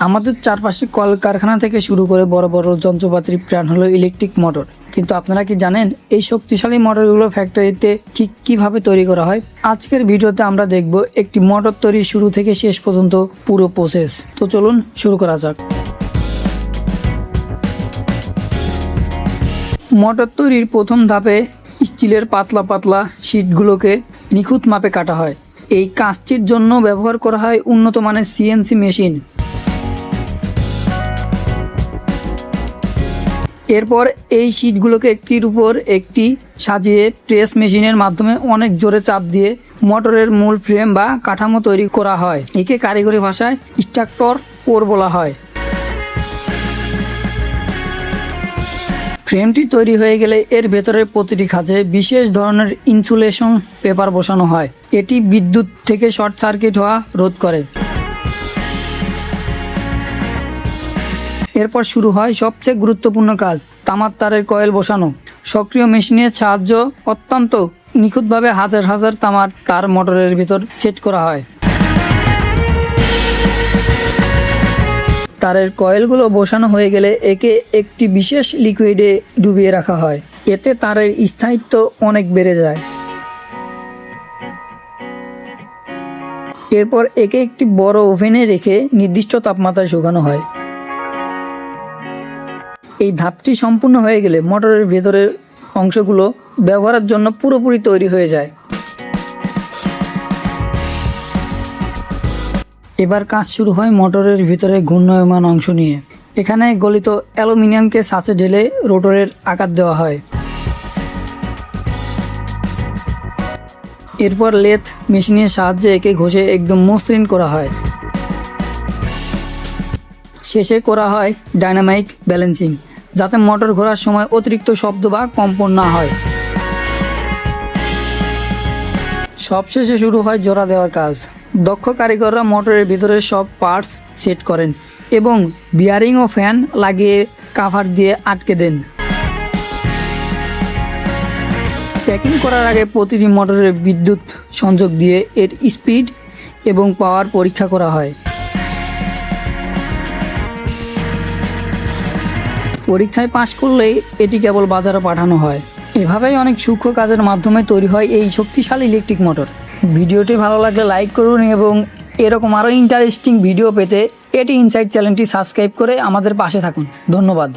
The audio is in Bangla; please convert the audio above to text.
আমাদের চারপাশে কলকারখানা থেকে শুরু করে বড় বড় যন্ত্রপাতির প্রাণ হলো ইলেকট্রিক মোটর। কিন্তু আপনারা কি জানেন এই শক্তিশালী মোটরগুলো ফ্যাক্টরিতে ঠিক কিভাবে তৈরি করা হয়? আজকের ভিডিওতে আমরা দেখব একটি মোটর তৈরি শুরু থেকে শেষ পর্যন্ত পুরো প্রসেস। তো চলুন শুরু করা যাক। মোটর তৈরির প্রথম ধাপে স্টিলের পাতলা পাতলা শীটগুলোকে নিখুঁত মাপে কাটা হয়। এই কাজটির জন্য ব্যবহার করা হয় উন্নত মানের সিএনসি মেশিন। এরপর এই শীটগুলোকে একটির উপর একটি সাজিয়ে প্রেস মেশিনের মাধ্যমে অনেক জোরে চাপ দিয়ে মোটরের মূল ফ্রেম বা কাঠামো তৈরি করা হয়। একে কারিগরি ভাষায় স্ট্রাকচার কোর বলা হয়। ফ্রেমটি তৈরি হয়ে গেলে এর ভেতরের প্রতিটি খাঁজে বিশেষ ধরনের ইনসুলেশন পেপার বসানো হয়। এটি বিদ্যুৎ থেকে শর্ট সার্কিট হওয়া রোধ করে। এরপর শুরু হয় সবচেয়ে গুরুত্বপূর্ণ কাজ, তামার তারের কয়েল বসানো। সক্রিয় মেশিনের সাহায্য অত্যন্ত নিখুঁতভাবে হাজার হাজার তামার তার মোটরের ভিতর সেট করা হয়। তারের কয়েলগুলো বসানো হয়ে গেলে একে একটি বিশেষ লিকুইডে ডুবিয়ে রাখা হয়। এতে তারের স্থায়িত্ব অনেক বেড়ে যায়। এরপর একে একটি বড় ওভেনে রেখে নির্দিষ্ট তাপমাত্রায় শুকানো হয়। এই ধাপটি সম্পূর্ণ হয়ে গেলে মোটরের ভেতরের অংশগুলো ব্যবহারের জন্য পুরোপুরি তৈরি হয়ে যায়। এবার কাজ শুরু হয় মোটরের ভিতরে ঘূর্ণায়মান অংশ নিয়ে। এখানে গলিত অ্যালুমিনিয়ামকে ছাঁচে ঢেলে রোটরের আকার দেওয়া হয়। এরপর লেথ মেশিনের সাহায্যে একে ঘষে একদম মসৃণ করা হয়। শেষে করা হয় ডাইনামিক ব্যালেন্সিং, যাতে মোটর ঘোরার সময় অতিরিক্ত শব্দ বা কম্পন না হয়। সবশেষে শুরু হয় জোড়া দেওয়ার কাজ। দক্ষ কারিগররা মোটরের ভিতরে সব পার্টস সেট করেন এবং বিয়ারিং ও ফ্যান লাগিয়ে কাভার দিয়ে আটকে দেন। প্যাকিং করার আগে প্রতিটি মোটরের বিদ্যুৎ সংযোগ দিয়ে এর স্পিড এবং পাওয়ার পরীক্ষা করা হয়। পরীক্ষায় পাশ করলেই এটি কেবল বাজারে পাঠানো হয়। এভাবেই অনেক সূক্ষ্ম কাজের মাধ্যমে তৈরি হয় এই শক্তিশালী ইলেকট্রিক মোটর। ভিডিওটি ভালো লাগলে লাইক করুন এবং এরকম আরও ইন্টারেস্টিং ভিডিও পেতে এটি ইনসাইট চ্যানেলটি সাবস্ক্রাইব করে আমাদের পাশে থাকুন। ধন্যবাদ।